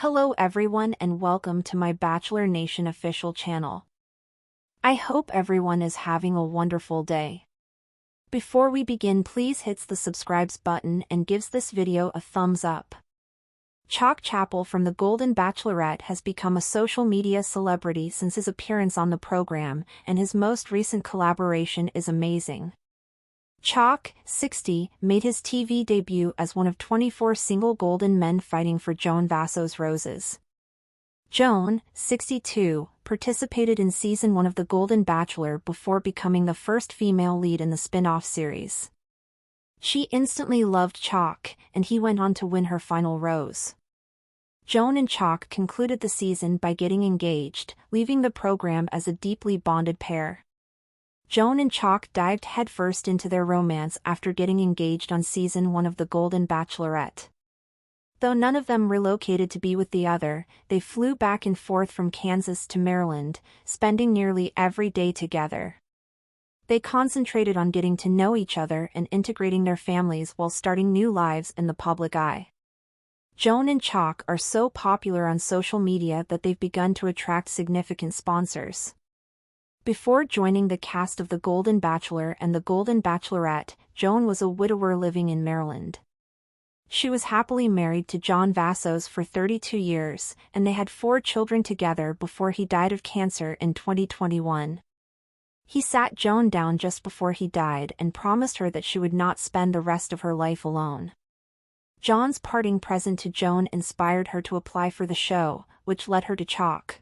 Hello everyone and welcome to my Bachelor Nation official channel. I hope everyone is having a wonderful day. Before we begin, please hit the subscribe button and gives this video a thumbs up. Chock Chapple from the Golden Bachelorette has become a social media celebrity since his appearance on the program, and his most recent collaboration is amazing. Chock, 60, made his TV debut as one of 24 single golden men fighting for Joan Vasso's roses. Joan, 62, participated in season 1 of The Golden Bachelor before becoming the first female lead in the spin-off series. She instantly loved Chock, and he went on to win her final rose. Joan and Chock concluded the season by getting engaged, leaving the program as a deeply bonded pair. Joan and Chock dived headfirst into their romance after getting engaged on season 1 of The Golden Bachelorette. Though none of them relocated to be with the other, they flew back and forth from Kansas to Maryland, spending nearly every day together. They concentrated on getting to know each other and integrating their families while starting new lives in the public eye. Joan and Chock are so popular on social media that they've begun to attract significant sponsors. Before joining the cast of The Golden Bachelor and The Golden Bachelorette, Joan was a widower living in Maryland. She was happily married to John Vassos for 32 years, and they had 4 children together before he died of cancer in 2021. He sat Joan down just before he died and promised her that she would not spend the rest of her life alone. John's parting present to Joan inspired her to apply for the show, which led her to Chock.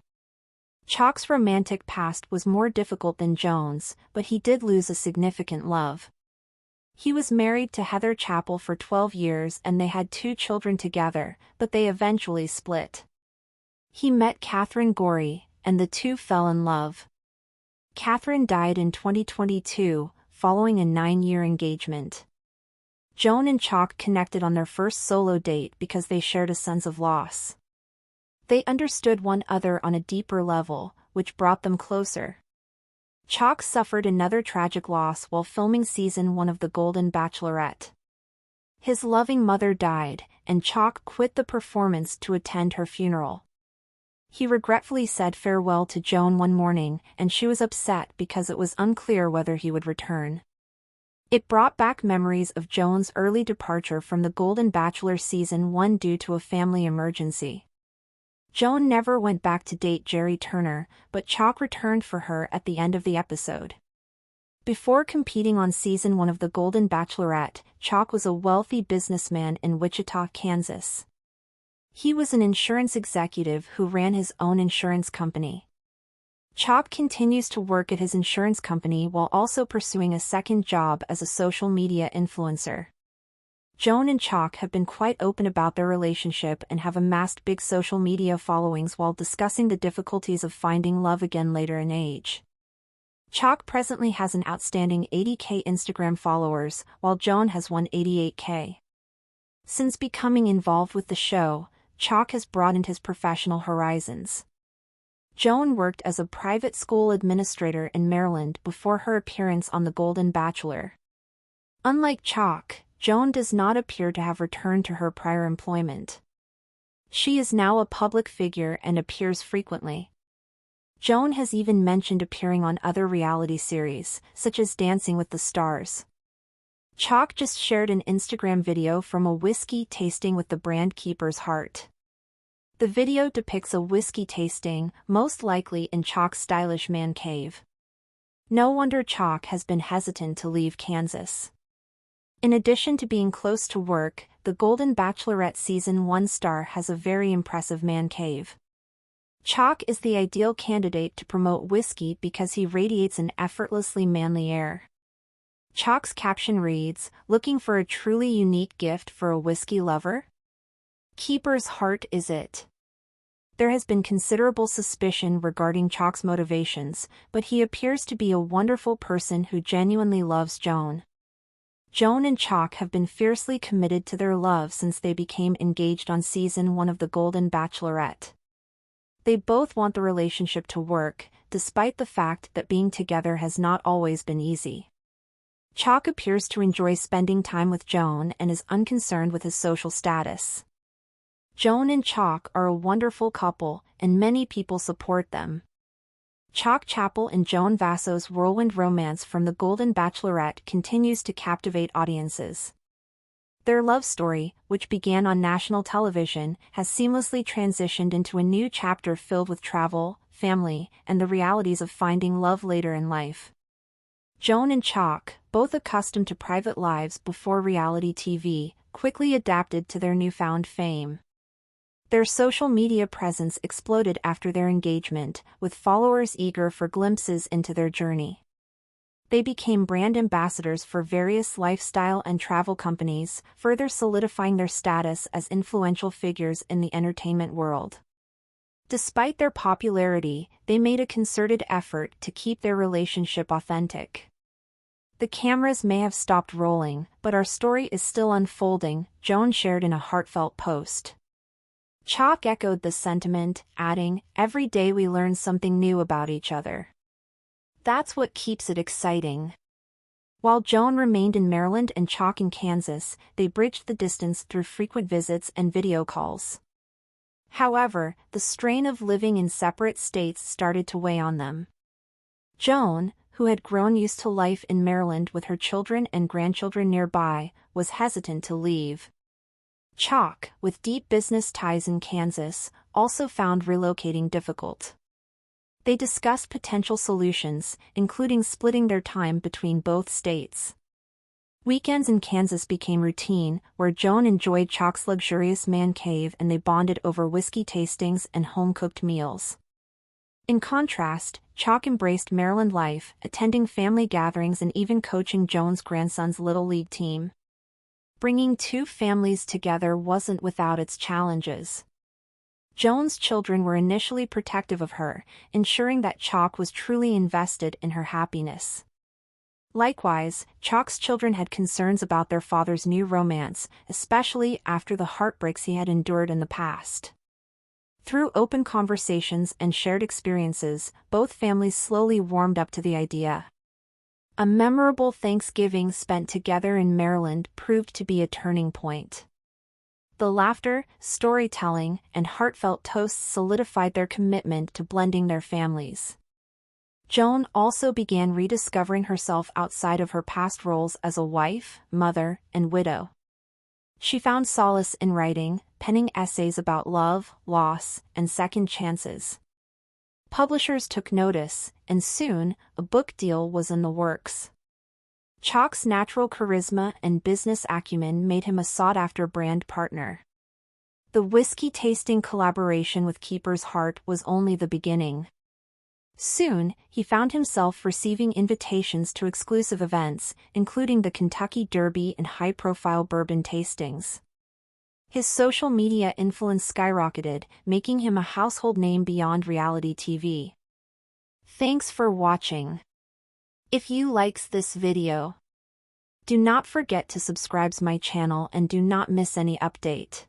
Chock's romantic past was more difficult than Joan's, but he did lose a significant love. He was married to Heather Chapple for 12 years and they had 2 children together, but they eventually split. He met Catherine Gorey, and the two fell in love. Catherine died in 2022, following a 9-year engagement. Joan and Chock connected on their first solo date because they shared a sense of loss. They understood one another on a deeper level, which brought them closer. Chock suffered another tragic loss while filming season 1 of The Golden Bachelorette. His loving mother died, and Chock quit the performance to attend her funeral. He regretfully said farewell to Joan one morning, and she was upset because it was unclear whether he would return. It brought back memories of Joan's early departure from The Golden Bachelor season 1 due to a family emergency. Joan never went back to date Jerry Turner, but Chock returned for her at the end of the episode. Before competing on season 1 of The Golden Bachelorette, Chock was a wealthy businessman in Wichita, Kansas. He was an insurance executive who ran his own insurance company. Chock continues to work at his insurance company while also pursuing a second job as a social media influencer. Joan and Chock have been quite open about their relationship and have amassed big social media followings while discussing the difficulties of finding love again later in age. Chock presently has an outstanding 80,000 Instagram followers, while Joan has 188,000. Since becoming involved with the show, Chock has broadened his professional horizons. Joan worked as a private school administrator in Maryland before her appearance on The Golden Bachelor. Unlike Chock, Joan does not appear to have returned to her prior employment. She is now a public figure and appears frequently. Joan has even mentioned appearing on other reality series, such as Dancing with the Stars. Chock just shared an Instagram video from a whiskey tasting with the brand Keeper's Heart. The video depicts a whiskey tasting, most likely in Chock's stylish man cave. No wonder Chock has been hesitant to leave Kansas. In addition to being close to work, The Golden Bachelorette season 1 star has a very impressive man cave. Chock is the ideal candidate to promote whiskey because he radiates an effortlessly manly air. Chock's caption reads, "Looking for a truly unique gift for a whiskey lover? Keeper's Heart is it." There has been considerable suspicion regarding Chock's motivations, but he appears to be a wonderful person who genuinely loves Joan. Joan and Chock have been fiercely committed to their love since they became engaged on season 1 of The Golden Bachelorette. They both want the relationship to work, despite the fact that being together has not always been easy. Chock appears to enjoy spending time with Joan and is unconcerned with his social status. Joan and Chock are a wonderful couple, and many people support them. Chock Chapple and Joan Vasso's whirlwind romance from the Golden Bachelorette continues to captivate audiences. Their love story, which began on national television, has seamlessly transitioned into a new chapter filled with travel, family, and the realities of finding love later in life. Joan and Chock, both accustomed to private lives before reality TV, quickly adapted to their newfound fame. Their social media presence exploded after their engagement, with followers eager for glimpses into their journey. They became brand ambassadors for various lifestyle and travel companies, further solidifying their status as influential figures in the entertainment world. Despite their popularity, they made a concerted effort to keep their relationship authentic. The cameras may have stopped rolling, but our story is still unfolding, Joan shared in a heartfelt post. Chock echoed the sentiment, adding, "Every day we learn something new about each other. That's what keeps it exciting." While Joan remained in Maryland and Chock in Kansas, they bridged the distance through frequent visits and video calls. However, the strain of living in separate states started to weigh on them. Joan, who had grown used to life in Maryland with her children and grandchildren nearby, was hesitant to leave. Chock, with deep business ties in Kansas, also found relocating difficult. They discussed potential solutions, including splitting their time between both states. Weekends in Kansas became routine, where Joan enjoyed Chock's luxurious man cave and they bonded over whiskey tastings and home-cooked meals. In contrast, Chock embraced Maryland life, attending family gatherings and even coaching Joan's grandson's Little League team. Bringing two families together wasn't without its challenges. Joan's children were initially protective of her, ensuring that Chock was truly invested in her happiness. Likewise, Chock's children had concerns about their father's new romance, especially after the heartbreaks he had endured in the past. Through open conversations and shared experiences, both families slowly warmed up to the idea. A memorable Thanksgiving spent together in Maryland proved to be a turning point. The laughter, storytelling, and heartfelt toasts solidified their commitment to blending their families. Joan also began rediscovering herself outside of her past roles as a wife, mother, and widow. She found solace in writing, penning essays about love, loss, and second chances. Publishers took notice, and soon, a book deal was in the works. Chock's natural charisma and business acumen made him a sought-after brand partner. The whiskey-tasting collaboration with Keeper's Heart was only the beginning. Soon, he found himself receiving invitations to exclusive events, including the Kentucky Derby and high-profile bourbon tastings. His social media influence skyrocketed, making him a household name beyond reality TV. Thanks for watching. If you likes this video, do not forget to subscribe my channel and do not miss any update.